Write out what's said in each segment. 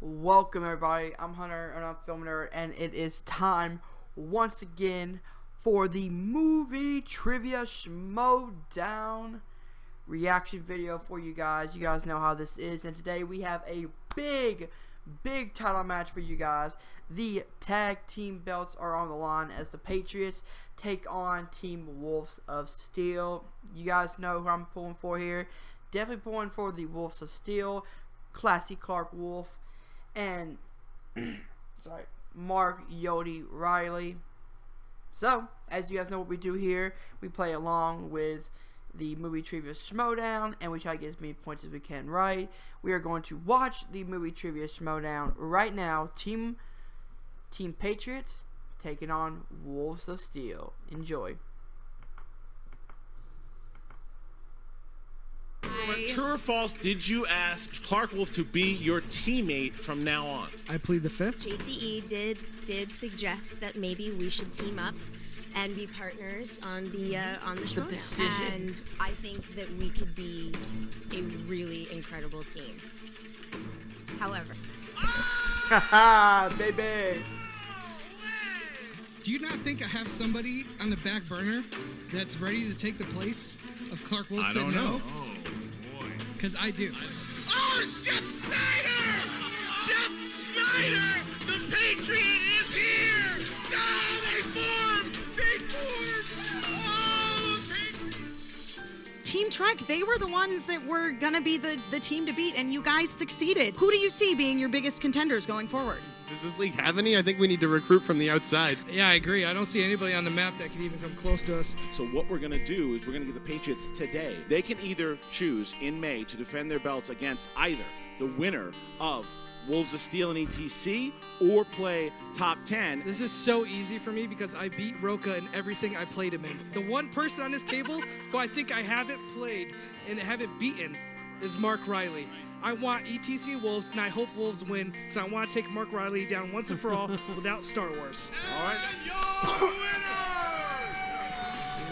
Welcome everybody, I'm Hunter and I'm Film Nerd, and it is time once again for the movie trivia schmoedown reaction video for you guys. You guys know how this is, and today we have a big title match for you guys. The tag team belts are on the line as the Patriots take on Team Wolves of Steel. You guys know who I'm pulling for here. Definitely pulling for the Wolves of Steel, Classy Clark Wolf, and Mark Yodi Riley. So, as you guys know what we do here, we play along with the movie trivia schmoedown, and we try to get as many points as we can right. We are going to watch the movie trivia schmoedown right now. Team Patriots taking on Wolves of Steel. Enjoy. True or false, did you ask Clark Wolf to be your teammate from now on? I plead the fifth. JTE did suggest that maybe we should team up and be partners on the schmoedown. And I think that we could be a really incredible team. However, baby. Do you not think I have somebody on the back burner that's ready to take the place of Clark Wolf? I don't know. Because I do. Oh, it's Jeff Snyder! Jeff Snyder! The Patriot is here! Oh, they formed! Oh, Team Trek, they were the ones that were gonna be the team to beat, and you guys succeeded. Who do you see being your biggest contenders going forward? Does this league have any? I think we need to recruit from the outside. Yeah, I agree. I don't see anybody on the map that could even come close to us. So what we're going to do is we're going to give the Patriots today. They can either choose in May to defend their belts against either the winner of Wolves of Steel and ETC or play top 10. This is so easy for me because I beat Roka in everything I played him in. The one person on this table who I think I haven't played and haven't beaten is Mark Riley. I want ETC Wolves, and I hope Wolves win, because I want to take Mark Riley down once and for all without Star Wars. All right.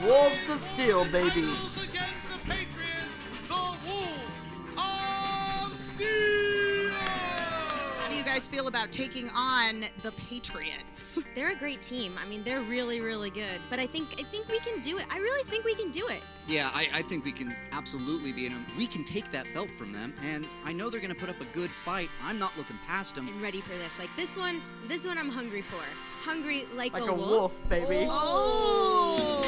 Wolves of Steel, baby. Against the Patriots, the Wolves of Steel. How do you guys feel about taking on the Patriots? they're a great team. I mean, they're really, really good. But I think we can do it. I really think we can do it. Yeah, I think we can absolutely beat them. We can take that belt from them, and I know they're going to put up a good fight. I'm not looking past them. I'm ready for this. Like this one I'm hungry for. Hungry like a wolf. wolf, baby. Oh!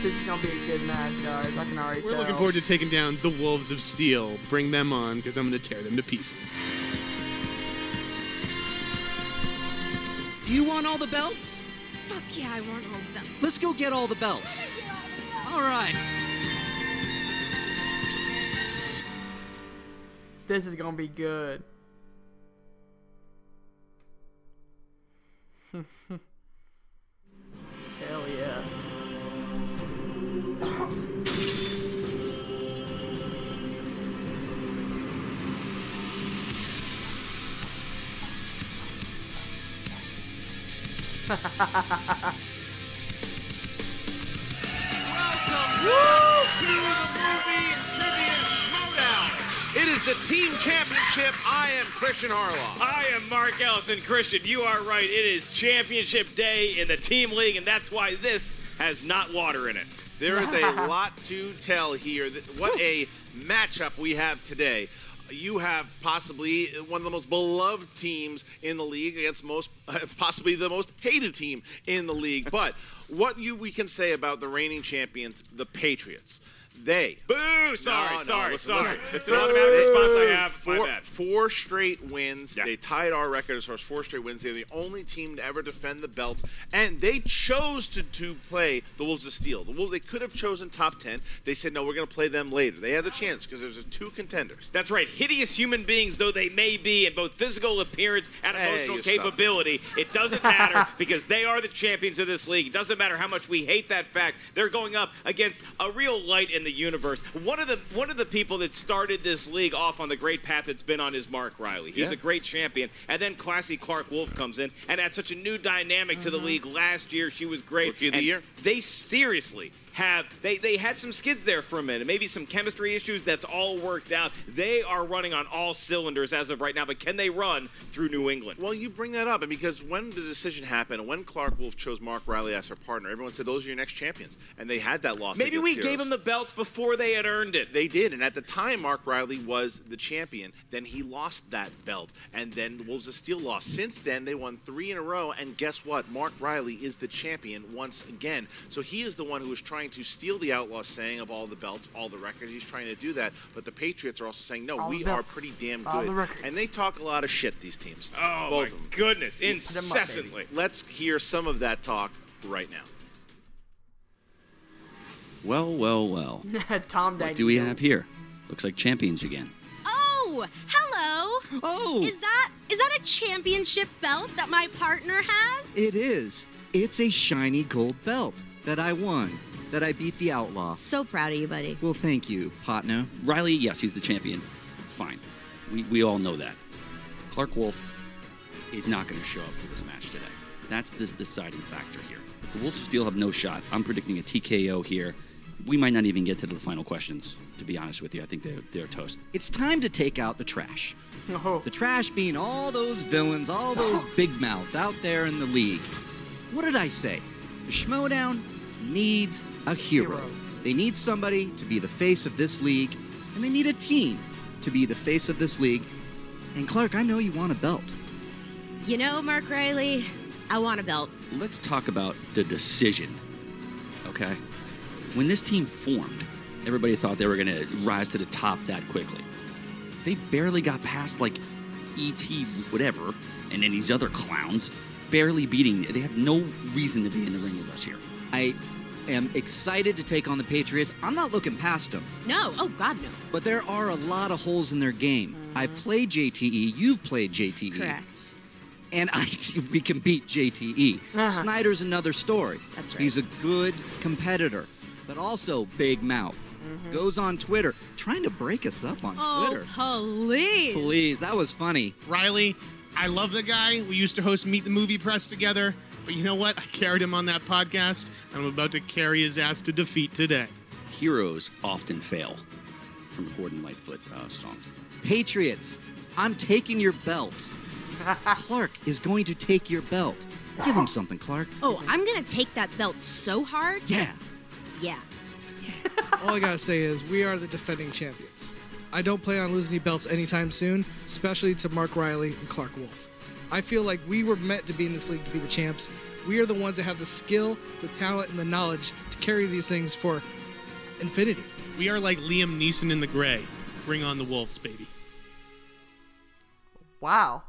This is gonna be a good match, guys. I can already tell. We're looking forward to taking down the Wolves of Steel. Bring them on, because I'm going to tear them to pieces. Do you want all the belts? Fuck yeah, I want all of them. Let's go get all the belts. All right. This is gonna be good. Hell yeah. Welcome to the movie trivia schmoedown. It is the team championship. I am Christian Harloff. I am Mark Ellison. Christian, you are right. It is championship day in the team league, and that's why this has not water in it. There is a lot to tell here. What a matchup we have today. You have possibly one of the most beloved teams in the league against possibly the most hated team in the league. But what we can say about the reigning champions, the Patriots. They. Boo! Sorry. Listen. It's an automatic response I have. My bad. Four straight wins. Yeah. They tied our record as far as 4 straight wins. They're the only team to ever defend the belt. And they chose to play the Wolves of Steel. The Wolves, they could have chosen top 10. They said, no, we're going to play them later. They had the chance because there's 2 contenders. That's right. Hideous human beings, though they may be in both physical appearance and emotional capability, it doesn't matter because they are the champions of this league. It doesn't matter how much we hate that fact. They're going up against a real light in the universe. One of the people that started this league off on the great path that's been on is Mark Riley. He's a great champion. And then Classy Clark Wolf comes in and adds such a new dynamic to the league. Last year, she was great. Rookie of the year. They seriously they had some skids there for a minute, maybe some chemistry issues. That's all worked out. They are running on all cylinders as of right now, but can they run through New England? Well, you bring that up, and because when the decision happened, and when Clark Wolf chose Mark Riley as her partner, everyone said those are your next champions, and they had that loss. Maybe we against gave them the belts before they had earned it. They did, and at the time, Mark Riley was the champion. Then he lost that belt, and then the Wolves of Steel lost. Since then, they won 3 in a row, and guess what? Mark Riley is the champion once again. So he is the one who is trying to steal the Outlaw saying of all the belts, all the records. He's trying to do that, but the Patriots are also saying, no, we are pretty damn good. And they talk a lot of shit, these teams. Oh, my goodness, incessantly. Let's hear some of that talk right now. Well, well, well. Tom What do we have here? Looks like champions again. Oh, hello. Oh! Is that a championship belt that my partner has? It is. It's a shiny gold belt that I won, that I beat the Outlaw. So proud of you, buddy. Well, thank you, partner. Riley, yes, he's the champion. Fine. We all know that. Clark Wolf is not going to show up to this match today. That's the deciding factor here. The Wolves of Steel have no shot. I'm predicting a TKO here. We might not even get to the final questions, to be honest with you. I think they're toast. It's time to take out the trash. Oh. The trash being all those villains, all those big mouths out there in the league. What did I say? The Schmoedown needs a hero. They need somebody to be the face of this league, and they need a team to be the face of this league. And Clark, I know you want a belt. You know, Mark Riley, I want a belt. Let's talk about the decision, okay? When this team formed, everybody thought they were going to rise to the top that quickly. They barely got past, like, E.T. whatever, and then these other clowns, barely beating. They have no reason to be in the ring with us here. I am excited to take on the Patriots. I'm not looking past them. No, oh God, no. But there are a lot of holes in their game. I've played JTE, you've played JTE. Correct. And we can beat JTE. Snyder's another story. That's right. He's a good competitor, but also big mouth. Goes on Twitter, trying to break us up on Twitter. Oh, please. Please, that was funny. Riley, I love the guy. We used to host Meet the Movie Press together. But you know what? I carried him on that podcast. I'm about to carry his ass to defeat today. Heroes often fail, from a Gordon Lightfoot song. Patriots, I'm taking your belt. Clark is going to take your belt. Give him something, Clark. Oh, I'm going to take that belt so hard. Yeah. Yeah. All I gotta say is we are the defending champions. I don't plan on losing any belts anytime soon, especially to Mark Riley and Clark Wolf. I feel like we were meant to be in this league to be the champs. We are the ones that have the skill, the talent, and the knowledge to carry these things for infinity. We are like Liam Neeson in The Gray. Bring on the Wolves, baby. Wow.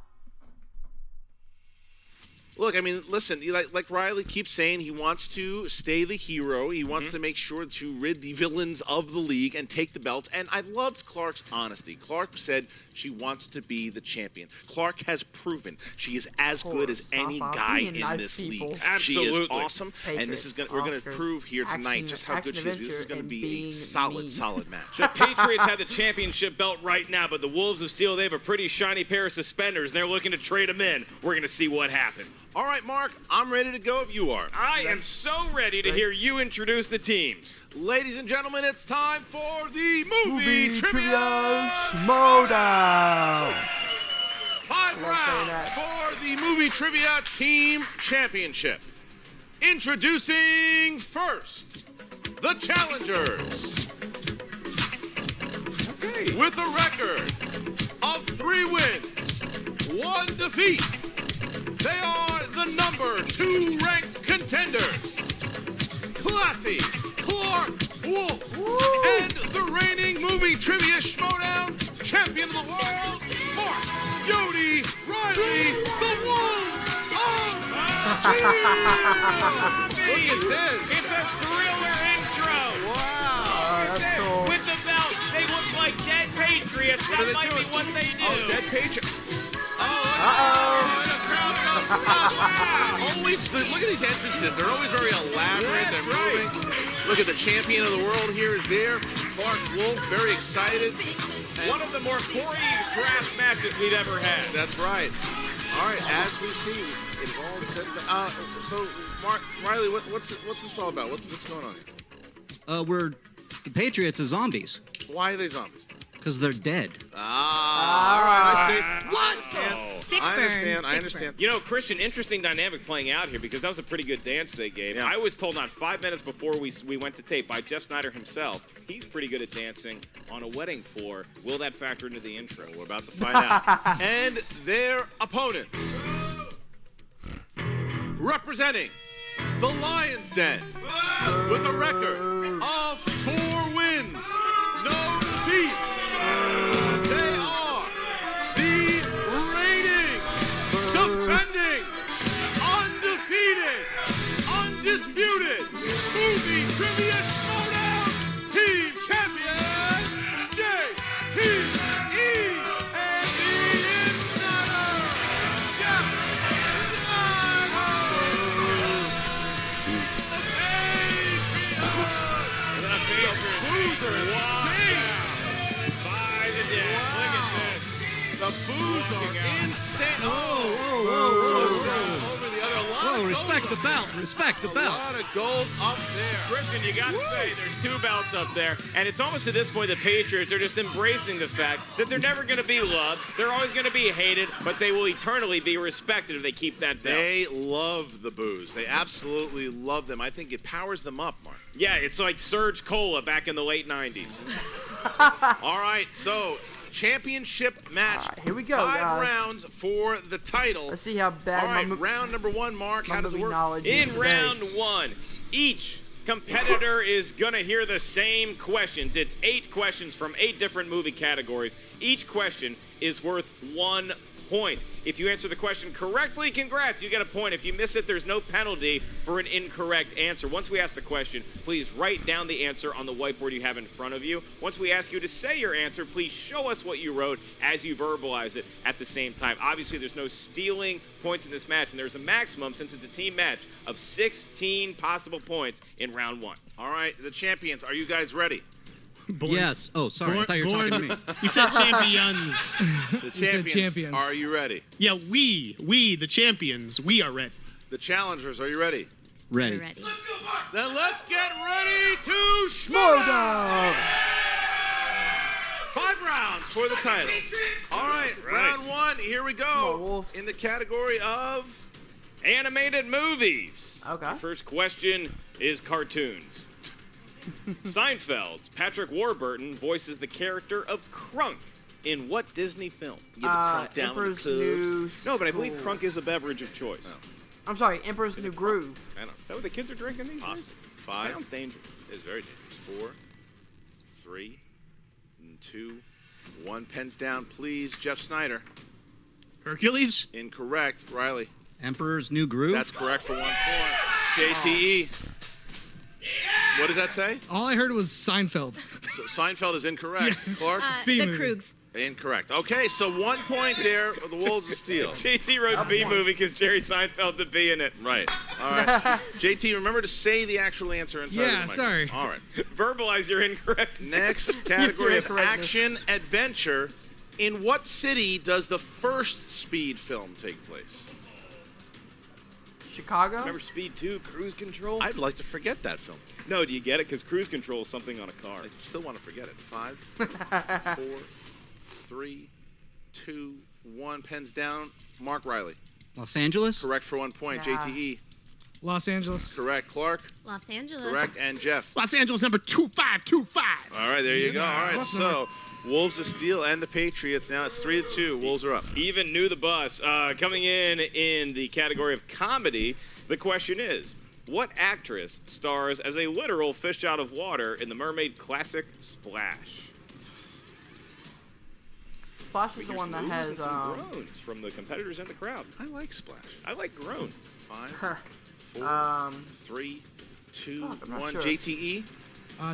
Look, I mean, listen, like Riley keeps saying, he wants to stay the hero. He wants to make sure to rid the villains of the league and take the belts. And I loved Clark's honesty. Clark said she wants to be the champion. Clark has proven she is as good as any guy in this league. Absolutely. She is awesome, and this is we're going to prove here tonight just how good she is. This is going to be a solid match. The Patriots have the championship belt right now, but the Wolves of Steel, they have a pretty shiny pair of suspenders, and they're looking to trade them in. We're going to see what happens. All right, Mark, I'm ready to go if you are. I am so ready to hear you introduce the teams. Ladies and gentlemen, it's time for the Movie Trivia Schmoedown. 5 rounds for the Movie Trivia Team Championship. Introducing first, the challengers. Okay. With a record of 3 wins, 1 defeat. They are the number 2 ranked contenders, Classy Clark Wolf, and the reigning Movie Trivia Schmoedown champion of the world, Mark Yodi Riley, the Wolves of Steel. Look at this. It's a thriller intro. Wow. That's cool. With the belt, they look like dead Patriots. That might be what they do. Oh, dead Patriots. Look at these entrances. They're always very elaborate. They're moving. Look at the champion of the world here is there. Clark Wolf, very excited. One of the more choreographed matches we've ever had. That's right. All right, as we see, it's all set. So, Mark, Riley, what's this all about? What's going on here? We're patriots as zombies. Why are they zombies? Because they're dead. All right, I see. What? Sick I burn, understand. sick I understand. You know, Christian, interesting dynamic playing out here because that was a pretty good dance they gave. Yeah. I was told not 5 minutes before we went to tape by Jeff Snyder himself, he's pretty good at dancing on a wedding floor. Will that factor into the intro? We're about to find out. And their opponents, representing the Lions Den, with a record of 4 wins, no defeats. They are the reigning, defending, undefeated, undisputed Movie Trivia Schmoedown Team Champion, JTE, and the Insider, Jeff Snyder. The Patriots are insane. By the deck. Look at this. The boos are insane. Oh, over the other line. Whoa, respect the belt. Respect the A belt. lot of gold up there. Christian, you got to say, there's 2 belts up there, and it's almost at this point the Patriots are just embracing the fact that they're never going to be loved, they're always going to be hated, but they will eternally be respected if they keep that belt. They love the boos. They absolutely love them. I think it powers them up, Mark. Yeah, it's like Surge Cola back in the late 90s. All right, so championship match. All right, here we go, 5 guys. rounds for the title. Let's see how bad All right, my round number 1, Mark. How does it movie work? knowledge is In today. round 1, each competitor is going to hear the same questions. It's 8 questions from 8 different movie categories. Each question is worth 1 point. If you answer the question correctly, congrats, you get a point. If you miss it, there's no penalty for an incorrect answer. Once we ask the question, please write down the answer on the whiteboard you have in front of you. Once we ask you to say your answer, please show us what you wrote as you verbalize it at the same time. Obviously, there's no stealing points in this match, and there's a maximum, since it's a team match, of 16 possible points in round 1. All right, the champions, are you guys ready? Yes. Oh, sorry. I thought you were talking to me. You said champions. The champions, champions. are you ready? Yeah, we, the champions, we are ready. The challengers, are you ready? Ready. We're ready. Then let's get ready to Schmoedown! 5 rounds for the title. All right, round 1, here we Come on, go. Wolves. In the category of Animated movies. Okay. The first question is cartoons. Seinfeld's Patrick Warburton voices the character of Crunk in what Disney film? Emperor's New No, but I believe School. Crunk is a beverage of choice. I'm sorry, Emperor's New Groove. I don't know. Is that what the kids are drinking these days? Possible. 5. Sounds dangerous. It's very dangerous. 4, 3, 2, 1. Pens down, please. Jeff Snyder. Hercules? Incorrect. Riley. Emperor's New Groove. That's correct for 1 point. JTE. What does that say? All I heard was Seinfeld. So Seinfeld is incorrect. Clark? B The movie. Krugs. Incorrect. Okay, so 1 point there. The Wolves of Steel. JT wrote B movie because Jerry Seinfeld's a B in it. Right. All right. JT, remember to say the actual answer inside of the Yeah, mic. sorry. All right. Verbalize your incorrect. Next category of Incorrectness. action adventure. In what city does the first Speed film take place? Chicago? Remember Speed 2, Cruise Control? I'd like to forget that film. No, do you get it? Because Cruise Control is something on a car. I still want to forget it. 5, 4, 3, 2, 1. Pens down. Mark Riley. Los Angeles. Correct for 1 point. Yeah. JTE. Los Angeles. Correct. Clark. Los Angeles. Correct. And Jeff. Los Angeles number 2525. All right, there you go. All right, Close so Wolves of Steel and the Patriots. Now it's 3-2. Wolves are up. Even knew the bus. Coming in the category of comedy, the question is, what actress stars as a literal fish out of water in the mermaid classic Splash? Splash We is the hear one some that oohs has and some groans from the competitors in the crowd. I like Splash. I like groans. 5, 4, um 3, 2, Fuck, I'm not 1. sure. JTE.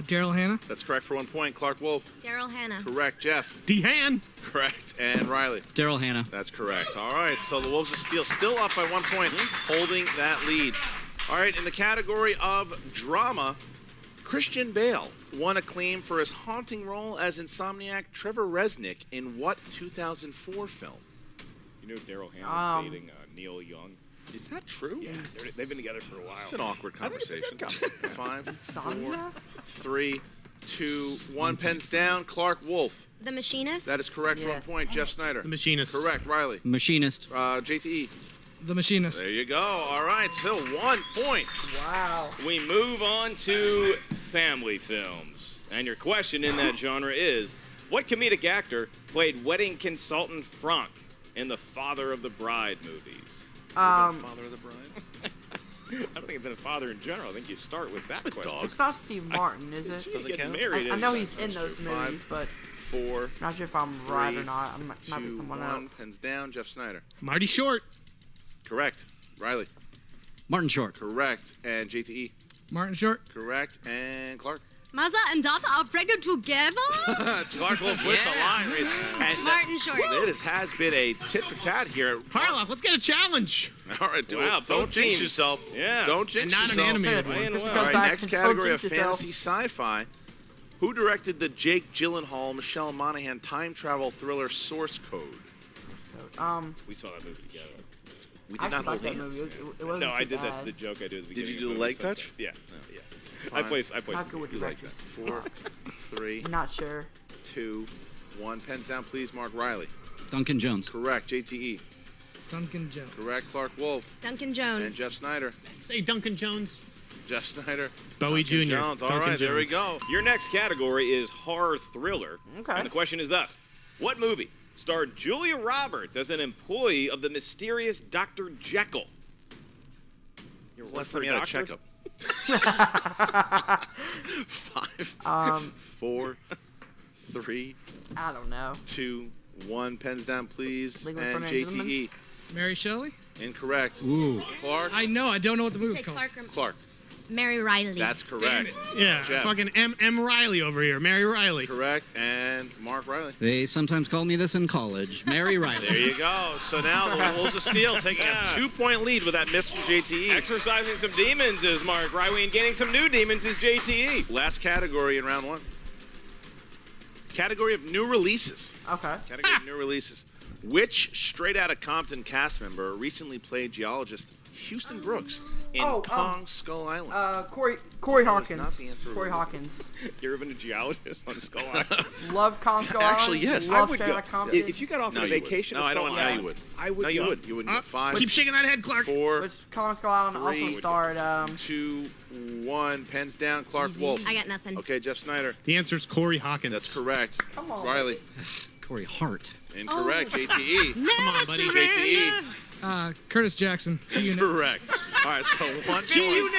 Daryl Hannah. That's correct for 1 point. Clark Wolf. Daryl Hannah. Correct. Jeff. Dehan. Correct. And Riley. Daryl Hannah. That's correct. All right, so the Wolves of Steel still up by 1 point, holding that lead. All right, in the category of drama, Christian Bale won acclaim for his haunting role as Insomniac Trevor Resnick in what 2004 film? You know Daryl Hannah's Um, dating Neil Young? Is that true? Yeah, they've been together for a while. It's an awkward conversation. I think it's a good 5, 4, Insomnia? 3, 2, 1. Pens down. Clark Wolf. The Machinist? That is correct for Yeah. 1 point. Jeff Snyder. The Machinist. Correct. Riley. Machinist. JTE. The Machinist. There you go. All right. So 1 point. Wow. We move on to family films. And your question in that genre is, what comedic actor played wedding consultant Frank in the Father of the Bride movies? Father of the Bride. I don't think it's been a father in general. I think you start with that question. dog. It's not Steve Martin, is it? Doesn't Get count? married. I know in- he's in those true. movies, 5, but 4, not sure if I'm right 3, or not. I might be 2, someone 1. else. Pens down. Jeff Snyder. Marty Short. Correct. Riley. Martin Short. Correct. And JTE. Martin Short. Correct. And Clark. Mother and daughter are pregnant together? Clark Wolf with the line read. And Martin Short. it has been a tit for tat here. Harloff, let's get a challenge. All right, do Wow, it. Don't both jinx teams. yourself. Yeah. Don't jinx And not an yourself. animated Playing one. Just well. go All right, back next and category don't of jinx yourself. fantasy sci-fi. Who directed the Jake Gyllenhaal, Michelle Monaghan time travel thriller Source Code? We saw that movie together. We I did not actually hold liked that hands. movie. It wasn't No, I too did bad. the joke I did at the Did beginning. you of do the movie leg sometimes. touch? Yeah. Yeah. I Fine. play How some good would You you like like that? this? 4, 3, Not sure. 2, 1. Pens down, please. Mark Riley. Duncan Jones. Correct. JTE. Duncan Jones. Correct. Clark Wolf. Duncan Jones. And Jeff Snyder. Say Duncan Jones. Jeff Snyder. Bowie Duncan Jr. Jones. All Duncan right, there we Jones. go. Your next category is horror thriller. Okay. And the question is thus: what movie starred Julia Roberts as an employee of the mysterious Dr. Jekyll? Your Last for time you had a doctor? checkup. 5, 4, 3, I don't know. 2, 1. Pens down, please. Legal And Fernand JTE. Gentleman's? Mary Shelley? Incorrect. Ooh. Clark. I know. I don't know what the Did you movie's say called. Clark or Clark. Mary Riley? That's correct. Yeah, Jeff. fucking M. Riley over here. Mary Riley. Correct. And Mark Riley. They sometimes called me this in college. Mary Riley. There you go. So now the Wolves of Steel taking a 2-point lead with that miss from JTE. Exercising some demons is Mark Riley, and gaining some new demons is JTE. Last category in round 1. Category of new releases. Okay. Category of new releases. Which Straight Outta Compton cast member recently played geologist Houston Brooks in Kong Skull Island? Corey That was Hawkins. not the answer we Corey were looking Hawkins. You ever been a geologist on Skull Island? Love Kong Skull Actually, Island. yes. Love I would Straight go. Outta Compton. If you got offered No, a you wouldn't. vacation No, to I Skull don't. Island, No, you would. I would No, you go. would. You wouldn't. 5, Keep shaking that head, Clark. 4, Which Kong Skull Island also 3, starred 2, 1. Pens down. Clark Wolf. I got nothing. Okay, Jeff Snyder. The answer's Corey Hawkins. That's correct. Come on. Riley. Corey Hart. Incorrect. JTE. Come on, buddy. JTE. Curtis Jackson. G-Unit. Correct. All right, so 1 point. G-Unit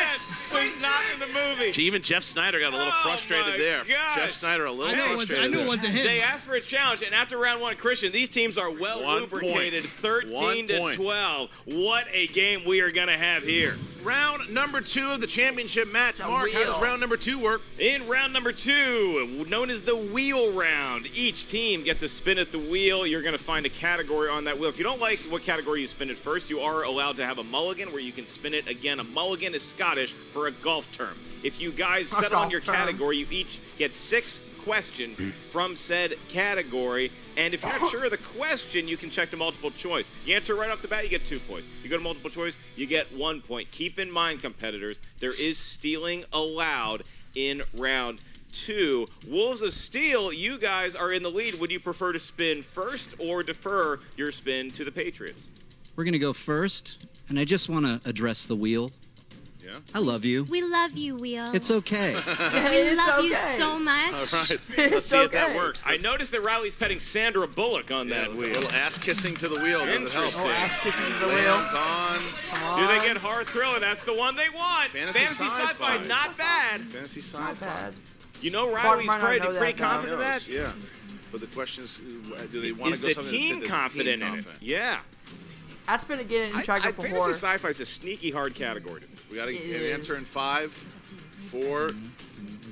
was not in the movie. Even Jeff Snyder got a little Oh, frustrated my there. gosh. Jeff Snyder a little I knew frustrated it wasn't him. They asked for a challenge, and after round 1, Christian, these teams are well 1 lubricated, point. 13 1 to point. 12. What a game we are going to have here. Round number 2 of the championship match. The Mark, how does wheel. round number 2 work? In round number 2, known as the wheel round, each team gets a spin at the wheel. You're going to find a category on that wheel. If you don't like what category you spin it first, you are allowed to have a mulligan where you can spin it again. A mulligan is Scottish for a golf term. If you guys settle on golf your term. category, you each get 6 questions from said category. And if you're not sure of the question, you can check the multiple choice. You answer right off the bat, you get 2 points. You go to multiple choice, you get 1 point. Keep in mind, competitors, there is stealing allowed in round 2. Wolves of Steel, you guys are in the lead. Would you prefer to spin first or defer your spin to the Patriots? We're going to go first, and I just want to address the wheel. Yeah. I love you. We love you, Wheel. It's okay. we love you so much. All right. Let's see if that okay. works. I noticed that Riley's petting Sandra Bullock on Yeah, that a wheel. little ass kissing to the wheel. Does it help? Interesting. Oh, ass kissing to the wheel. Lands on. Come on. Do they get horror thriller? That's the one they want. Fantasy sci-fi, sci-fi. not bad. Fantasy sci-fi. Not bad. You know Clark Riley's might not pretty, know that, pretty though. confident of that? Yeah. But the question is, do they want Is to go the something team that's confident in it? confident? Yeah. That's been again and try to go for fantasy horror. sci-fi is a sneaky hard category to me. We got to It get an is. answer in 5, 4,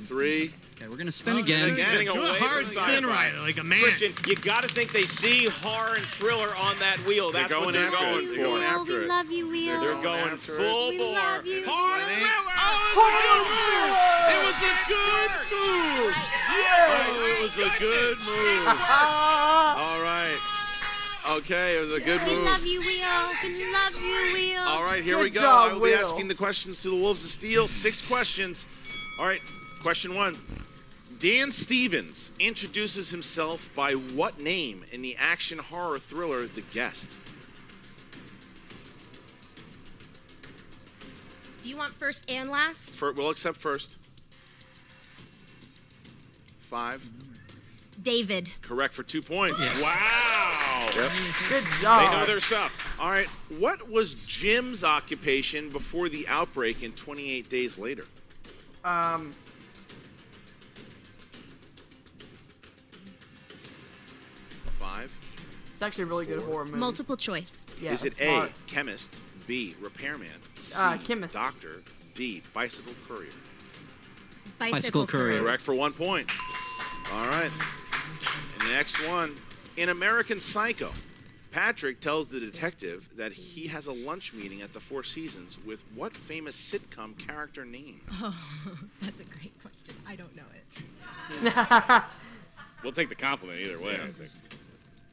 3. Okay, we're going to spin again. again. Spinning Do away a hard from spin, sci-fi. Riley, like a man. Christian, you got to think they see horror and thriller on that wheel. That's They're what going they're after going it. for. They're going Wheel, after we it. love you, Wheel. They're Going going after it. full We bore. love you. Horror Spinning. thriller. It was a good move. Oh, it was a good move. All right. Okay, it was a good We move. love you, Wheel. We love you, Wheel. All right, here Good we go. job, I will be Will. asking the questions to the Wolves of Steel. 6 questions. All right, question 1. Dan Stevens introduces himself by what name in the action horror thriller The Guest? Do you want first and last? We'll accept first. 5. David. Correct for 2 points. Wow. Yep. Good They job. know their stuff. All right, what was Jim's occupation before the outbreak in 28 Days Later? 5. It's actually a really good horror movie. Multiple choice. Yeah, Is it smart. A, chemist, B, repairman, C, chemist. doctor, D, bicycle courier? Bicycle courier. Correct for 1 point. All right. And the next one. In American Psycho, Patrick tells the detective that he has a lunch meeting at the Four Seasons with what famous sitcom character name? Oh, that's a great question. I don't know it. We'll take the compliment either way, I think.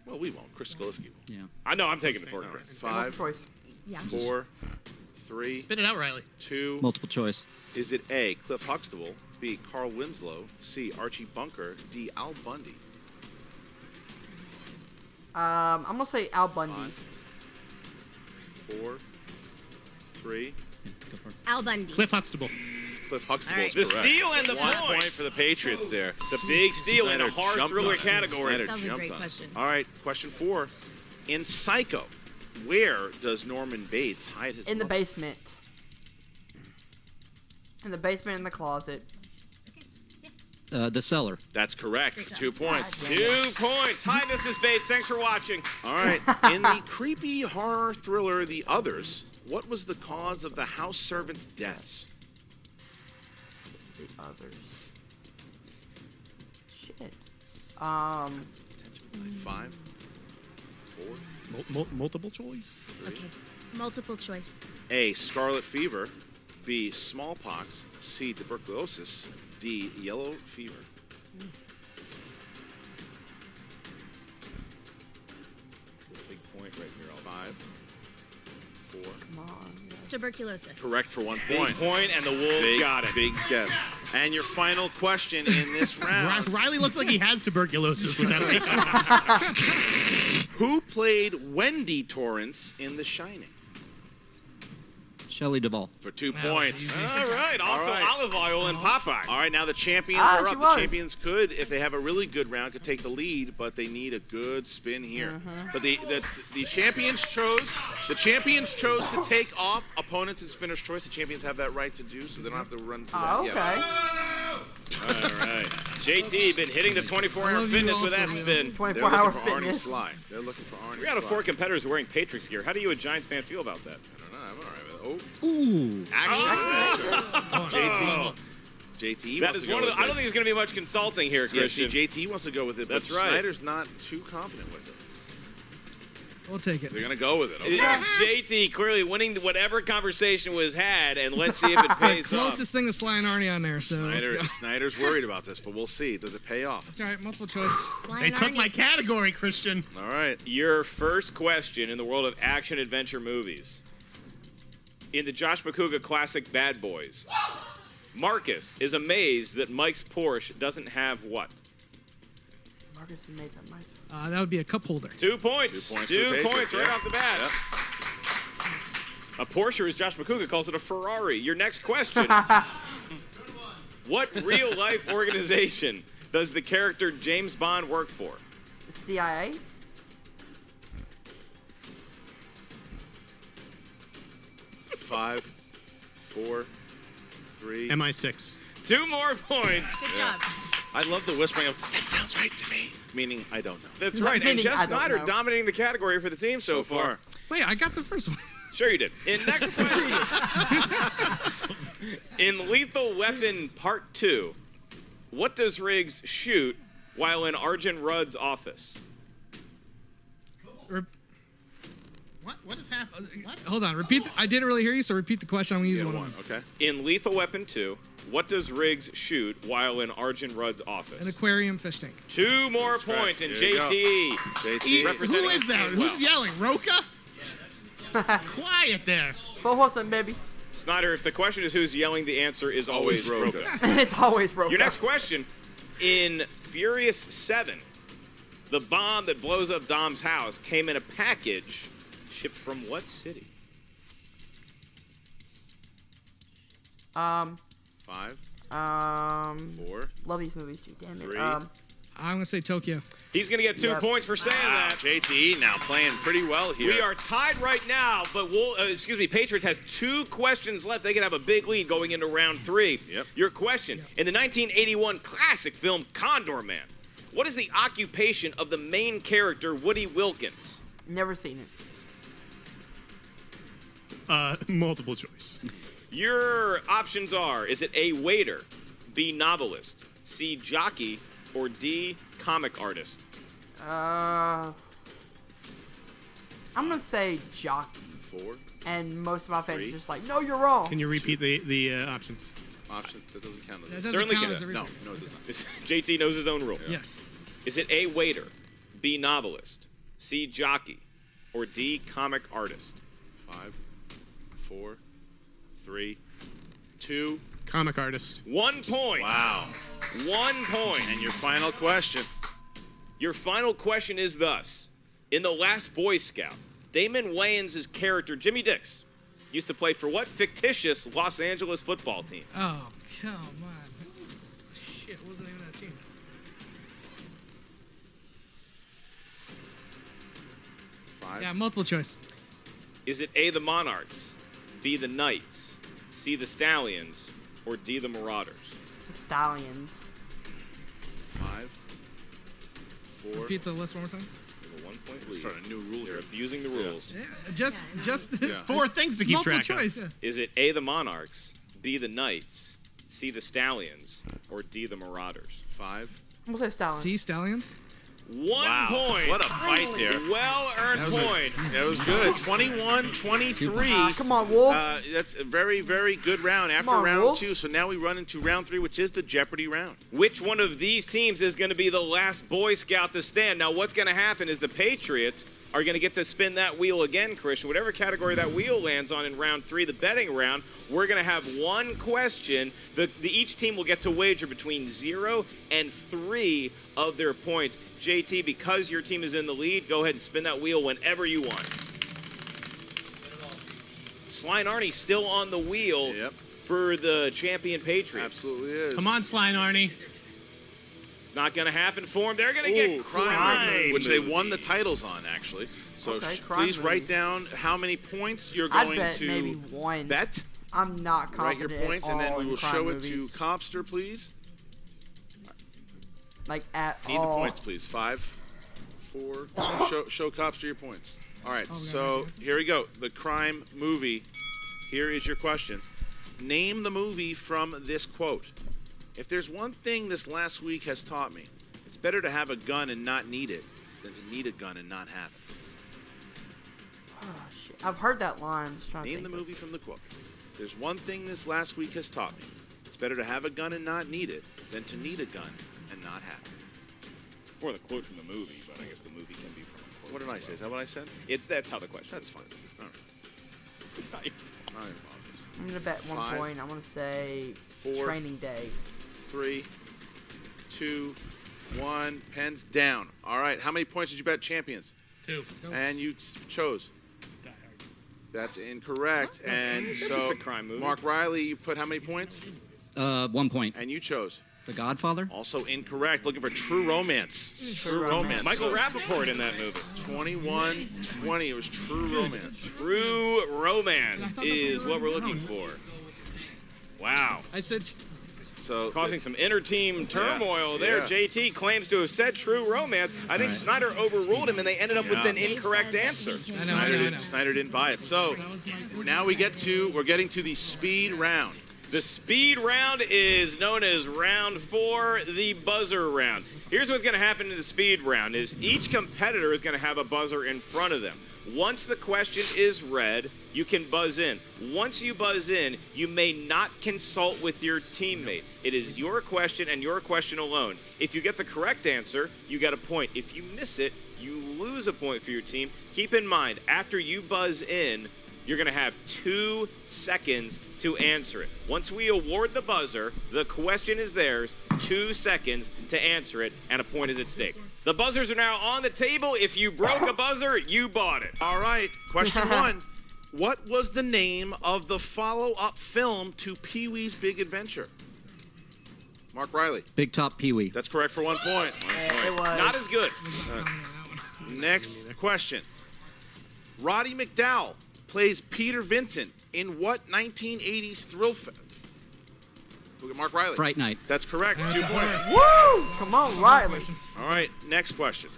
Well, we won't. Chris Skaliski will. Yeah. I know I'm taking it for Chris. Multiple 5, choice. Yeah. 4, 3, Spit it out, Riley. 2. Multiple choice. Is it A, Cliff Huxtable, B, Carl Winslow, C, Archie Bunker, D, Al Bundy? I'm gonna say Al Bundy. 5, 4, 3. Go for it. Al Bundy. Cliff Huxtable. Cliff Huxtable All is right. The correct. steal and the 1 point. point for the Patriots there. It's a big steal in a Snyder hard jumped thriller on it. category. Snyder That was a jumped great on it. question. All right, question 4. In Psycho, where does Norman Bates hide his In the mother? basement. In the basement in the closet. The cellar. That's correct for 2 points. 2 points. Hi, Mrs. Bates. Thanks for watching. All right, in the creepy horror thriller The Others, what was the cause of the house servants' deaths? The others. Shit. 5, 4, Multiple choice. Okay. Multiple choice. A, scarlet fever, B, smallpox, C, tuberculosis, D, yellow fever. This is a big point right here. 5, 4. Come on. Tuberculosis. Correct for 1 Big point. point, and the Wolves Big, got it. Big guess. And your final question in this round. Riley looks like he has tuberculosis with that makeup. Who played Wendy Torrance in The Shining? Shelley Duvall. For 2 Wow, points. easy. All right. Also, All right. olive oil and Popeye. All right, now the champions Ah, are she up. was. The champions could, if they have a really good round, could take the lead, but they need a good spin here. But the champions chose to take off opponents in spinner's choice. The champions have that right to do, so they don't have to run through that. Oh, yet. okay. All right. JT been hitting the 24-hour fitness with that spin. 24-hour They're looking for Arnie fitness. Sly. They're looking for Arnie 3 out of 4 Sly. competitors wearing Patriots gear. How do you, a Giants fan, feel about that? I don't know. I'm all right with it. Ooh. Action. JT That wants is to go one of the. with I it. don't think there's going to be much consulting here, Yeah, see, Christian. JT wants to go with it, but That's right. Snyder's not too confident with it. We'll take it. They're going to go with it. Okay. JT clearly winning whatever conversation was had, and let's see if it pays off. Closest thing to Sly and Arnie on there, so let's go. Snyder's worried about this, but we'll see. Does it pay off? It's all right, multiple choice. Sly They and took Arnie. my category, Christian. All right. Your first question in the world of action-adventure movies. In the Josh McCouga classic Bad Boys, Marcus is amazed that Mike's Porsche doesn't have what? Marcus and Nathan. Nice. That would be a cup holder. 2 points. 2 points. 2 for the points Patriots, right yeah. off the bat. Yep. A Porsche, as Josh McCouga calls it, a Ferrari. Your next question. What real-life organization does the character James Bond work for? The CIA. Five, 4, 3. MI6. 2 more points. Good job. I love the whispering of, that sounds right to me. Meaning, I don't know. That's right. And Meaning, Jeff I don't Snyder know. dominating the category for the team so far. Wait, I got the first one. Sure you did. In next question. In Lethal Weapon Part 2, what does Riggs shoot while in Arjun Rudd's office? What? What is happening? What? Hold on. Repeat. I didn't really hear you, so repeat the question. I'm going to use one. Okay. In Lethal Weapon 2, what does Riggs shoot while in Arjun Rudd's office? An aquarium fish tank. 2 more points, and Here you JT. JT. representing Who is that? his team Who's yelling? Roka? Quiet there. Full horseman, baby. Snyder, if the question is who's yelling, the answer is always Roka. It's always Roka. Your next question. In Furious 7, the bomb that blows up Dom's house came in a package shipped from what city? 5, 4, Love these movies too. Damn it. 3. I'm going to say Tokyo. He's going to get 2 Yep. points for saying Wow, that. JT now playing pretty well here. We are tied right now, but Patriots has 2 questions left. They can have a big lead going into round 3. Yep. Your question. In the 1981 classic film Condor Man, what is the occupation of the main character, Woody Wilkins? Never seen it. Multiple choice. Your options are, is it A, waiter, B, novelist, C, jockey, or D, comic artist? I'm gonna say jockey. 4 And most of my fans 3. are just like, no, you're wrong. Can you repeat the options? options. That doesn't count. That As doesn't Certainly count can. as a no, repeat. no, it does not. JT knows his own rule. Yes. Is it A, waiter, B, novelist, C, jockey, or D, comic artist? 5, 4, 3, 2. Comic artist. 1 point. Wow. 1 point. And your final question. Your final question is thus. In The Last Boy Scout, Damon Wayans' character, Jimmy Dix, used to play for what fictitious Los Angeles football team? Oh, come on. Shit, what was the name of that team? Five. Yeah, multiple choice. Is it A, the Monarchs, B, the Knights, C, the Stallions, or D, the Marauders? The Stallions. 5, 4. Repeat the list one more time. A 1 point lead. Start a new rule You're here. abusing the rules. Yeah, just Yeah. 4 things to keep multiple track choice. of. Yeah. Is it A, the Monarchs, B, the Knights, C, the Stallions, or D, the Marauders? 5. I'm gonna say Stallions. See, Stallions. 1 Wow. point. What a fight there. Well-earned point. That was good. 21-23. Come on, Wolves. That's a very, very good round after Come on, round Wolves. 2. So now we run into round 3, which is the Jeopardy round. Which one of these teams is going to be the last Boy Scout to stand? Now, what's going to happen is the Patriots are going to get to spin that wheel again, Christian. Whatever category that wheel lands on in round 3, the betting round, we're going to have one question. Each team will get to wager between 0 and 3 of their points. JT, because your team is in the lead, go ahead and spin that wheel whenever you want. Sly and Arnie still on the wheel for the champion Patriots. Absolutely is. Come on, Sly and Arnie. It's not going to happen for them. They're going to get crime, which they won the titles on, actually. So Okay, please crime write movies. down how many points you're I'd going bet to maybe 1. bet. I'm not Write confident your points, at and then all we in will crime show movies. it to Copster, please. Like at Need all. the points, please. 5, 4. show Copster your points. All right, we got so it. here we go. The crime movie. Here is your question. Name the movie from this quote. If there's one thing this last week has taught me, it's better to have a gun and not need it than to need a gun and not have it. Oh, shit. I've heard that line. I'm just trying to Name think the of- movie from the quote. If there's one thing this last week has taught me, it's better to have a gun and not need it than to need a gun and not have it. It's more the quote from the movie, but I guess the movie can be from a quote. What did I say? Is that what I said? That's how the question. That's fine. All right. It's not your Not your fault. I'm gonna bet 1 5, point. I'm gonna say 4, Training Day. 3, 2, 1. Pens down. All right. How many points did you bet champions? 2. And you chose. That's incorrect. And so, it's a crime movie. Mark Riley, you put how many points? 1 point. And you chose. The Godfather? Also incorrect. Looking for True Romance. True Romance. Michael So, Rappaport in that movie. 21-20. It was True Romance. True Romance is what we're looking for. Wow. I said, So Causing some inter-team turmoil there. yeah. JT claims to have said True Romance. I think Right. Snyder overruled him, and they ended up with Yeah. an incorrect answer. I know. Snyder didn't buy it. So now we're getting to the speed round. The speed round is known as round 4, the buzzer round. Here's what's going to happen in the speed round is each competitor is going to have a buzzer in front of them. Once the question is read, you can buzz in. Once you buzz in, you may not consult with your teammate. It is your question and your question alone. If you get the correct answer, you get a point. If you miss it, you lose a point for your team. Keep in mind, after you buzz in, you're going to have 2 seconds to answer it. Once we award the buzzer, the question is theirs, 2 seconds to answer it, and a point is at stake. The buzzers are now on the table. If you broke a buzzer, you bought it. All right, question 1. What was the name of the follow-up film to Pee-wee's Big Adventure? Mark Riley. Big Top Pee-wee. That's correct for 1 point. It was. Not as good. Next question. Roddy McDowell plays Peter Vincent in what 1980s thrill film? Look at Mark Riley. Fright Night. That's correct. 2 points. Woo! Come on, Riley. All right, next question.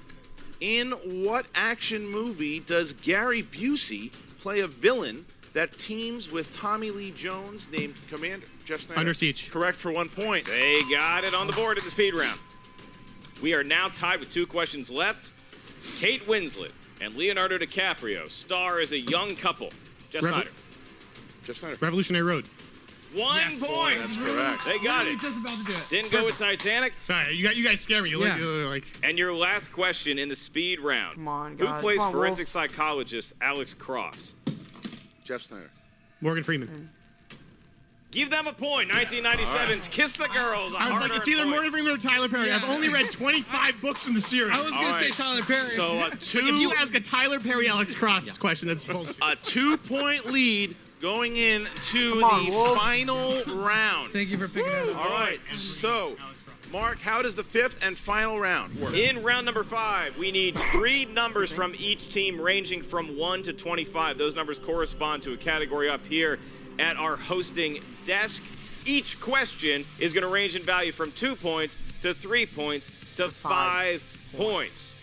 In what action movie does Gary Busey play a villain that teams with Tommy Lee Jones named Commander Jeff Snyder? Under Siege. Correct for 1 point. They got it on the board in the speed round. We are now tied with 2 questions left. Kate Winslet and Leonardo DiCaprio star as a young couple. Jeff Snyder. Jeff Snyder. Revolutionary Road. 1 point. That's correct. They got it. Just about to do it. Didn't go with Titanic. Sorry, you guys scare me. Like And your last question in the speed round. Come on, Who guys. plays Come on, forensic Wolves. psychologist Alex Cross? Jeff Snyder. Morgan Freeman. Give them a point. 1997's Kiss the Girls. I was like, it's either Morgan Freeman or Tyler Perry. Yeah. I've only read 25 books in the series. I was going to say right. Tyler Perry. So If you ask a Tyler Perry Alex Cross question, that's bullshit. a 2-point lead going into Come on, the Wolf. final round. Thank you for picking it up. All right, so, Mark, how does the 5th and final round work? In round number 5, we need 3 numbers from each team ranging from 1 to 25. Those numbers correspond to a category up here at our hosting desk. Each question is going to range in value from 2 points to 3 points to 5 points.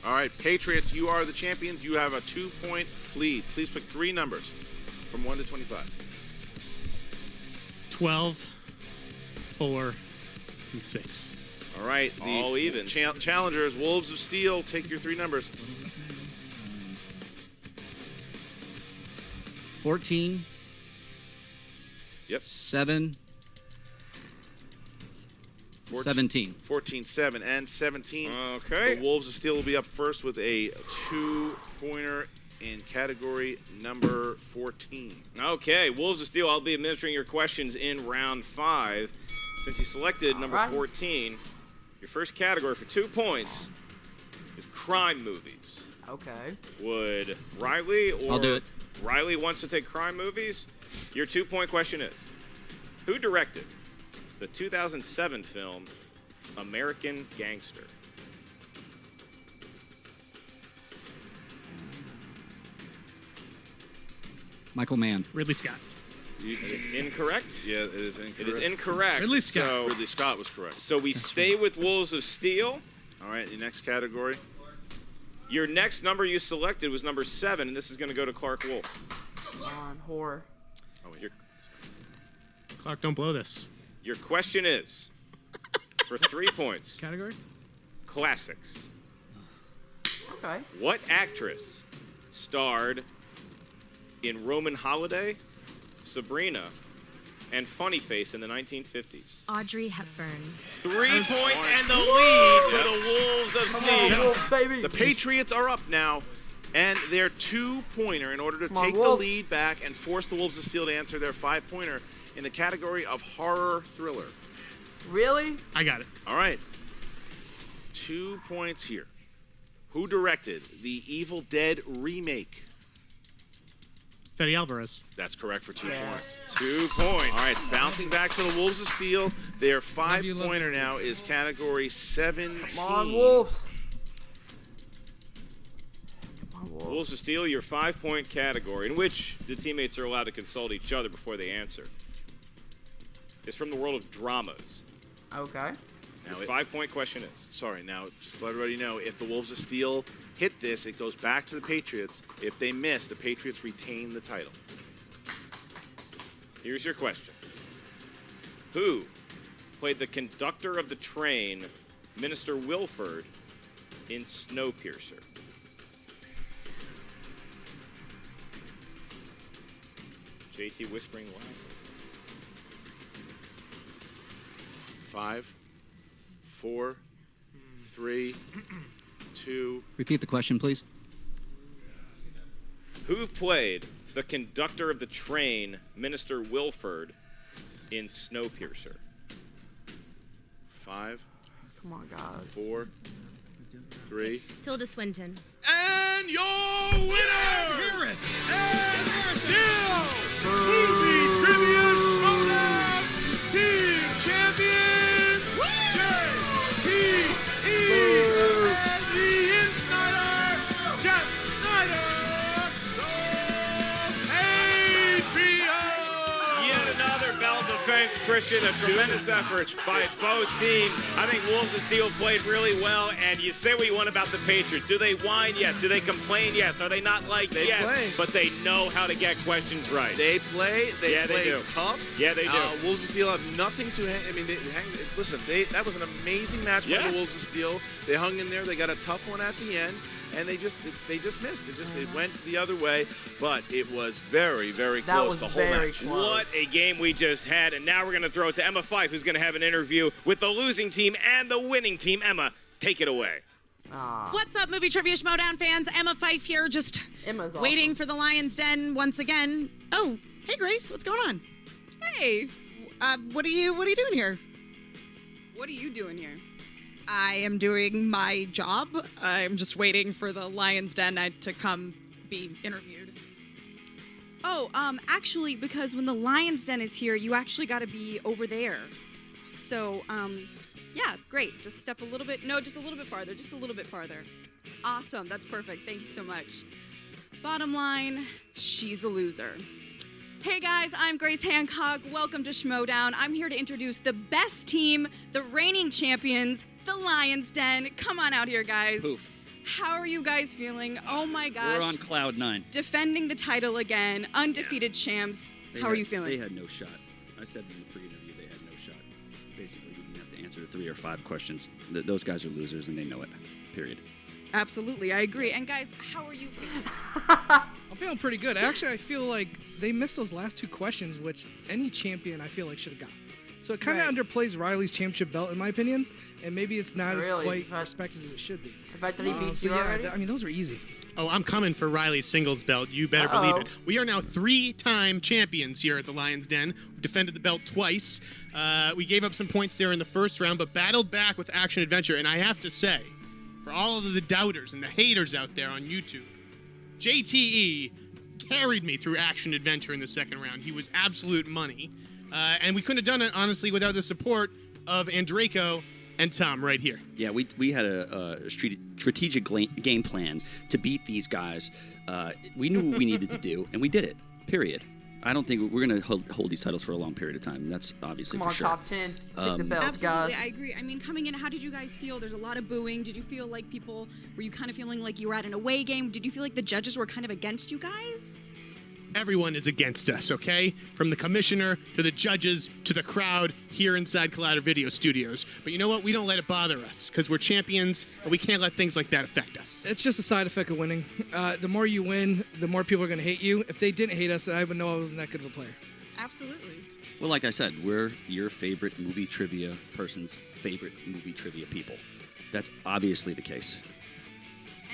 All right, Patriots, you are the champions. You have a 2-point lead. Please pick 3 numbers from 1 to 25. 12, 4, and 6. All right, the All evens. challengers, Wolves of Steel, take your 3 numbers. 14, Yep. 7, 17. 14, 7, and 17. Okay. The Wolves of Steel will be up first with a 2-pointer in category number 14. Okay, Wolves of Steel, I'll be administering your questions in round 5. Since you selected number 14, your first category for 2 points is crime movies. Okay. Would Riley or I'll do it. Riley wants to take crime movies? Your 2-point question is, who directed the 2007 film American Gangster? Michael Mann. Ridley Scott. It is incorrect. Yeah, it is incorrect. It is incorrect. Ridley Scott. So, Ridley Scott was correct. so we stay with Wolves of Steel. All right, the next category. Your next number you selected was number 7, and this is going to go to Clark Wolf. Come on, horror. Clark, don't blow this. Your question is, for 3 points, Category? classics. Okay. What actress starred in Roman Holiday, Sabrina, and Funny Face in the 1950s? Audrey Hepburn. 3 points and the lead for the Wolves of Come on, Steel. Wolves, baby. The Patriots are up now, and their 2-pointer in order to Come on, take the Wolves. lead back and force the Wolves of Steel to answer their 5-pointer in the category of horror thriller. Really? I got it. All right. 2 points here. Who directed the Evil Dead remake? Fede Alvarez. That's correct for 2 Yeah. points. 2 points. All right, bouncing back to the Wolves of Steel. Their you, love 5-pointer now is category 17. Come on, Wolves. Come on, Wolves. Wolves of Steel, your 5-point category, in which the teammates are allowed to consult each other before they answer, is from the world of dramas. Okay. Your Now, 5-point question is, sorry, now, just to let everybody know, if the Wolves of Steel hit this, it goes back to the Patriots. If they miss, the Patriots retain the title. here's your question. Who played the conductor of the train, Minister Wilford, in Snowpiercer? JT whispering loud. 5, 4, 3, 2. Repeat the question, please. Who played the conductor of the train, Minister Wilford, in Snowpiercer? 5, Come on, guys. 4, 3. Tilda Swinton. And your winner! Harris! And still, Movie Trivia Schmoedown Team Champion, JTE! And the Insnider, Jeff Snyder, the Patriots! Yet another bell defense, Christian. A tremendous effort by both teams. I think Wolves of Steel played really well, and you say what you want about the Patriots. Do they whine? Yes. Do they complain? Yes. Are they not liked? Yes. Play. But they know how to get questions right. They play. They play tough. Yeah, they do. Wolves of Steel have nothing to hang. I mean, listen. That was an amazing match by the Wolves of Steel. They hung in there. They got a tough one at the end, and they just missed. It went the other way. But it was very, very close the whole match. What a game we just had, and now we're going to throw it to Emma Fife, who's going to have an interview with the losing team and the winning team. Emma, take it away. What's up, Movie Trivia Schmoedown fans? Emma Fife here, just Emma's waiting for the Lion's Den once again. Oh, hey Grace, what's going on? Hey, What are you doing here? what are you doing here? I am doing my job. I'm just waiting for the Lion's Den to come be interviewed. Oh, actually, because when the Lion's Den is here, you actually got to be over there. So, yeah, great. Just step a little bit. No, just a little bit farther. Just a little bit farther. Awesome. That's perfect. Thank you so much. Bottom line, she's a loser. Hey guys, I'm Grace Hancock. Welcome to Schmoedown. I'm here to introduce the best team, the reigning champions, the Lion's Den. Come on out here, guys. Poof. How are you guys feeling? Oh my gosh. We're on cloud 9. Defending the title again, undefeated champs. How are you feeling? They had no shot. I said in the pre-interview they had no shot. Basically, we didn't have to answer 3 or 5 questions. Those guys are losers, and they know it. Period. Absolutely, I agree. And guys, how are you feeling? I'm feeling pretty good. Actually, I feel like they missed those last 2 questions, which any champion I feel like should have got. So it kind of underplays Riley's championship belt, in my opinion, and maybe it's not as quite respected as it should be. The fact that he beat you already? I mean, those were easy. Oh, I'm coming for Riley's singles belt. You better believe it. We are now 3-time champions here at the Lion's Den. We've defended the belt twice. We gave up some points there in the first round, but battled back with Action Adventure. And I have to say, for all of the doubters and the haters out there on YouTube, JTE carried me through Action Adventure in the second round. He was absolute money. And we couldn't have done it, honestly, without the support of Andreyko and Tom right here. Yeah, we had a strategic game plan to beat these guys. We knew what we needed to do, and we did it, period. I don't think we're going to hold these titles for a long period of time. That's obviously for sure. Come on, top 10. Take the belts, Absolutely, guys. I agree. I mean, coming in, how did you guys feel? There's a lot of booing. Did you feel like were you kind of feeling like you were at an away game? Did you feel like the judges were kind of against you guys? Everyone is against us, okay? From the commissioner to the judges to the crowd here inside Collider Video Studios. But you know what? We don't let it bother us because we're champions and we can't let things like that affect us. It's just a side effect of winning. The more you win, the more people are going to hate you. If they didn't hate us, I would know I wasn't that good of a player. Absolutely. Well, like I said, we're your favorite movie trivia person's favorite movie trivia people. That's obviously the case.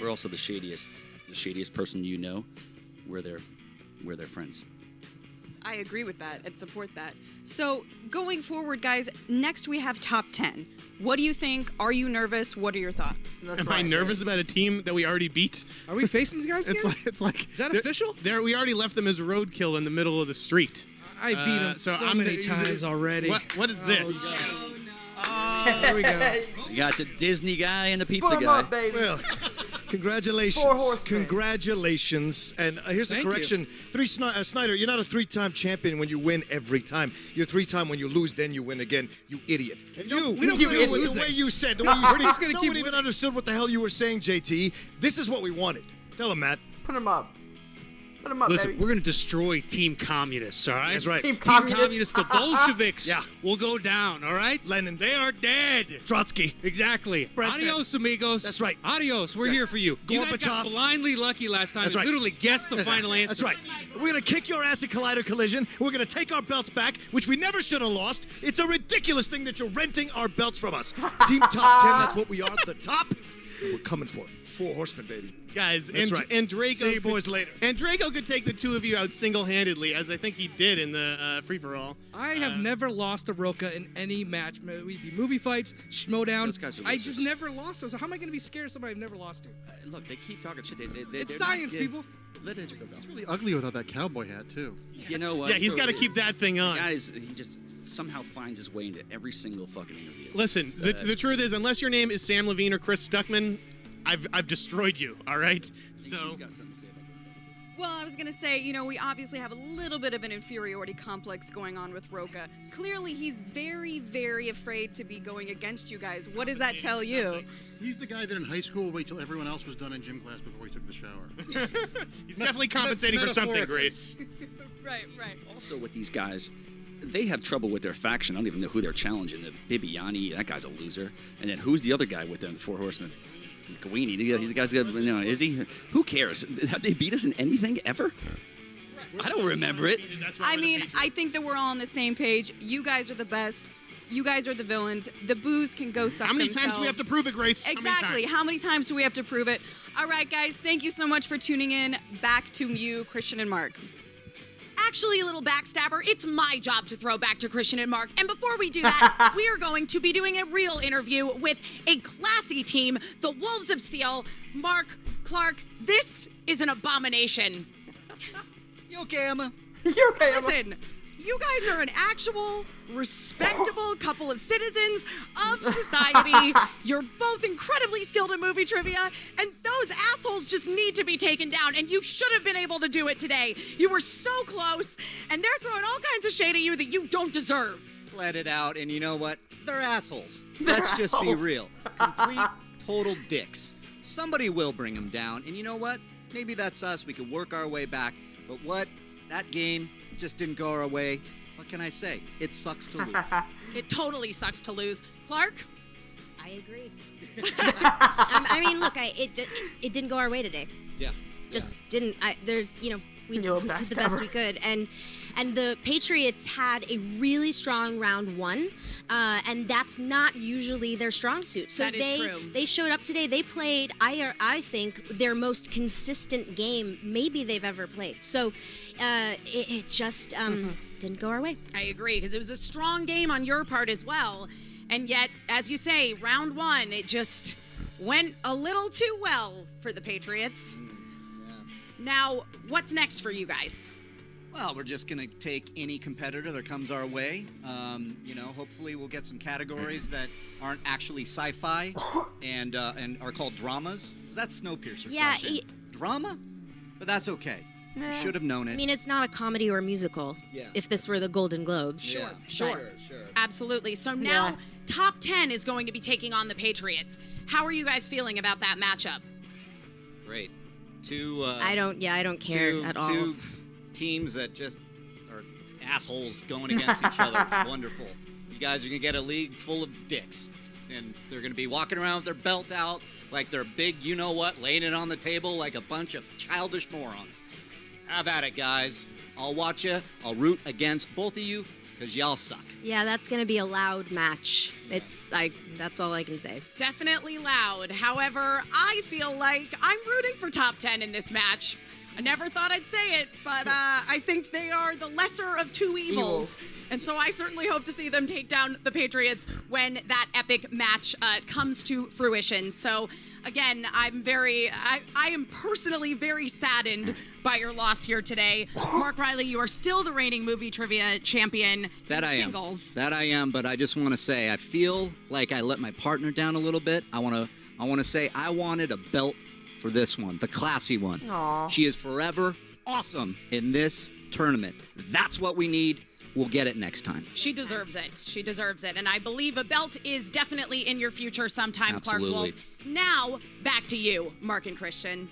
We're also the shadiest person you know. We're their friends. I agree with that and support that. So going forward, guys, next we have top 10. What do you think? Are you nervous? What are your thoughts? Am I nervous about a team that we already beat? Are we facing these guys again? It's like is that official? We already left them as roadkill in the middle of the street. I beat them so many times already. What is this? Oh, no. There we go. You got the Disney guy and the pizza Put 'em guy. up, baby. Well, congratulations. 4 horsemen. Congratulations. And here's the correction. Snyder, you're not a 3-time champion when you win every time. You're 3-time when you lose, then you win again. You idiot. And we don't feel with the way you said, the way you speak, no one even understood what the hell you were saying, JT. This is what we wanted. Tell him, Matt. Put him up. Put him up, Listen, baby. we're going to destroy Team Communists, all right? That's right. Team Team Communists. Communists, the Bolsheviks Yeah. will go down, all right? Lenin. They are dead. Trotsky. Exactly. Brezhnev. Adios, amigos. That's right. Adios. We're here for you. You guys got Gorbachev. blindly lucky last time. That's You right. literally guessed the final answer. That's right. We're going to kick your ass at Collider Collision. We're going to take our belts back, which we never should have lost. It's a ridiculous thing that you're renting our belts from us. Team Top 10, that's what we are, the top. And we're coming for it. 4 horsemen, baby. Guys, That's right. and Draco. See you boys later. And Draco could take the two of you out single-handedly, as I think he did in the free-for-all. I have never lost to Roka in any match. We'd be movie fights, Schmoedown. Those guys are I losers. just never lost to. So how am I going to be scared of somebody I've never lost to? Look, they keep talking shit. It's science, people. Let it go. It's really ugly without that cowboy hat, too. You know what? Yeah, he's got to keep that thing on. Guys, he just somehow finds his way into every single fucking interview. Listen, the truth is, unless your name is Sam Levine or Chris Stuckman, I've destroyed you, all right? So He's got something to say about this guy. Well, I was going to say, you know, we obviously have a little bit of an inferiority complex going on with Roka. Clearly, he's very, very afraid to be going against you guys. What does that tell you? He's the guy that in high school would wait till everyone else was done in gym class before he took the shower. he's definitely compensating for something, Grace. Right, right. Also, with these guys, they have trouble with their faction. I don't even know who they're challenging. The Bibiani, that guy's a loser. And then who's the other guy with them, the 4 horsemen? Kawini, the guy's got, you know, is he? Who cares? Have they beat us in anything ever? I don't remember it. I mean, I think that we're all on the same page. You guys are the best. You guys are the villains. The boos can go suck How many themselves. times do we have to prove it, Grace? Exactly. How many times do we have to prove it? All right, guys. Thank you so much for tuning in. Back to you, Christian and Mark. Actually, a little backstabber, it's my job to throw back to Christian and Mark. And before we do that, we are going to be doing a real interview with a classy team, the Wolves of Steel. Mark, Clark, this is an abomination. You okay, Emma? You okay, Emma? Listen, you guys are an actual, respectable couple of citizens of society. You're both incredibly skilled at movie trivia, and those assholes just need to be taken down, and you should have been able to do it today. You were so close, and they're throwing all kinds of shade at you that you don't deserve. Let it out, and you know what? They're assholes. Let's just be real. Complete, total dicks. Somebody will bring them down, and you know what? Maybe that's us. We could work our way back. But what? That game just didn't go our way. What can I say? It sucks to lose. It totally sucks to lose. Clark? I agree. I mean, look, it didn't go our way today. Yeah. Just didn't. There's, you know, we You're a did the best backstabber. we could, and the Patriots had a really strong round 1, and that's not usually their strong suit. So That is true. they showed up today. They played, I think, their most consistent game maybe they've ever played. So it just didn't go our way. I agree, because it was a strong game on your part as well. And yet, as you say, round 1, it just went a little too well for the Patriots. Now, what's next for you guys? Well, we're just going to take any competitor that comes our way. You know, hopefully we'll get some categories that aren't actually sci-fi and are called dramas. That's Snowpiercer. Yeah, question. Drama? But that's okay. You should have known it. I mean, it's not a comedy or a musical. Yeah. If this were the Golden Globes. Sure. Absolutely. So now, Top 10 is going to be taking on the Patriots. How are you guys feeling about that matchup? Great. Two. I don't care at all. Two teams that just are assholes going against each other. Wonderful. You guys are gonna get a league full of dicks, and they're gonna be walking around with their belt out like they're big, you know what, laying it on the table like a bunch of childish morons. Have at it, guys. I'll watch you. I'll root against both of you because y'all suck. Yeah, that's gonna be a loud match. That's all I can say. Definitely loud. However, I feel like I'm rooting for Top 10 in this match. I never thought I'd say it, but I think they are the lesser of two evils. And so I certainly hope to see them take down the Patriots when that epic match comes to fruition. So again, I am personally very saddened by your loss here today. Mark Riley, you are still the reigning movie trivia champion. That I am. Singles. That I am, but I just want to say I feel like I let my partner down a little bit. I want to say I wanted a belt for this one, the classy one. Aww. She is forever awesome in this tournament. That's what we need. We'll get it next time. She deserves it. She deserves it. And I believe a belt is definitely in your future sometime, Absolutely. Clark Wolf. Now, back to you, Mark and Christian.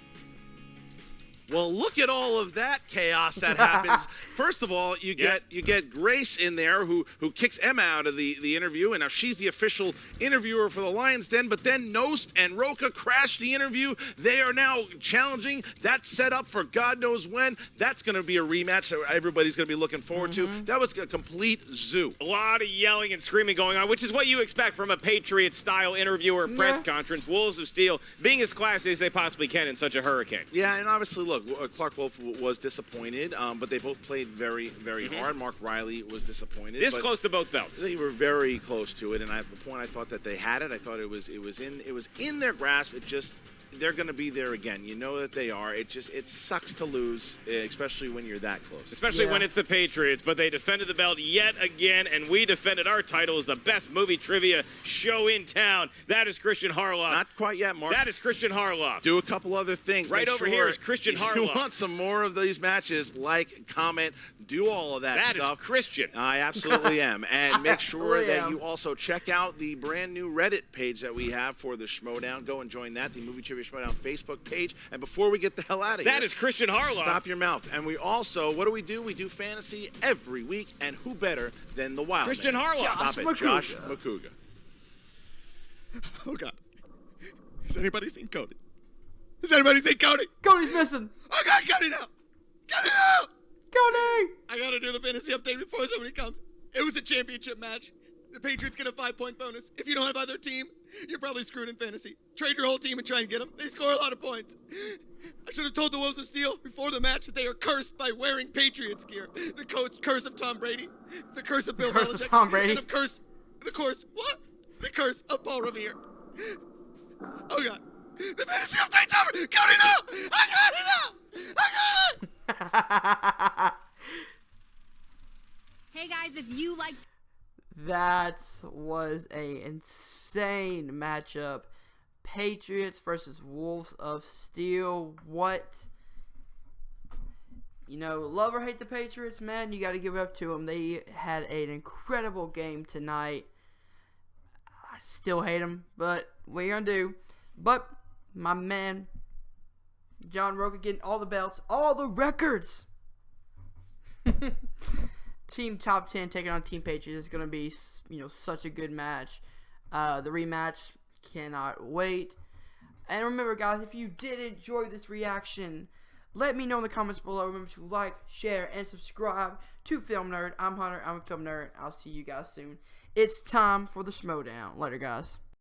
Well, look at all of that chaos that happens. First of all, you get Grace in there who kicks Emma out of the interview, and now she's the official interviewer for the Lions Den. But then Nost and Roka crash the interview. They are now challenging. That's set up for God knows when. That's going to be a rematch that everybody's going to be looking forward to. That was a complete zoo. A lot of yelling and screaming going on, which is what you expect from a Patriots-style interviewer press conference. Wolves of Steel being as classy as they possibly can in such a hurricane. Yeah, and obviously, look, Clark Wolf was disappointed, but they both played very, very hard. Mark Riley was disappointed. This close to both belts. They were very close to it, and at the point I thought that they had it. I thought it was in their grasp. It just they're going to be there again. You know that they are. It sucks to lose, especially when you're that close. Especially when it's the Patriots, but they defended the belt yet again, and we defended our title as the best movie trivia show in town. That is Christian Harloff. Not quite yet, Mark. That is Christian Harloff. Do a couple other things. Right over here is Christian Harloff. If you want some more of these matches, like, comment, do all of that stuff. That is Christian. I absolutely am. And make sure that you also check out the brand new Reddit page that we have for the Schmoedown. Go and join that, the Movie Trivia Schmoedown Facebook page. And before we get the hell out of here, that is Christian Harloff. Stop your mouth. And we also, what do? We do fantasy every week. And who better than the Wild Christian Man? Harloff. Stop it, Josh Makuga. Oh, God. Has anybody seen Cody? Has anybody seen Cody? Cody's missing. Oh, God, Cody now. Cody now. Cody. I got to do the fantasy update before somebody comes. It was a championship match. The Patriots get a 5-point bonus. If you don't have either team, you're probably screwed in fantasy. Trade your whole team and try and get them. They score a lot of points. I should have told the Wolves of Steel before the match that they are cursed by wearing Patriots gear. The curse of Tom Brady, the curse of Bill Belichick, of Tom Brady. and of course, the curse of Paul Revere. Oh, God. The fantasy update's over. Cody, no! I got it now! I got it! Hey guys, if you like, that was a insane matchup. Patriots versus Wolves of Steel. What? You know, love or hate the Patriots, man, you got to give it up to them. They had an incredible game tonight. I still hate them, but what are you gonna do? But my man John Roca getting all the belts, all the records. Team Top 10 taking on Team Patriots is going to be, you know, such a good match. The rematch, cannot wait. And remember, guys, if you did enjoy this reaction, let me know in the comments below. Remember to like, share, and subscribe to Film Nerd. I'm Hunter. I'm a Film Nerd. I'll see you guys soon. It's time for the Schmoedown. Later, guys.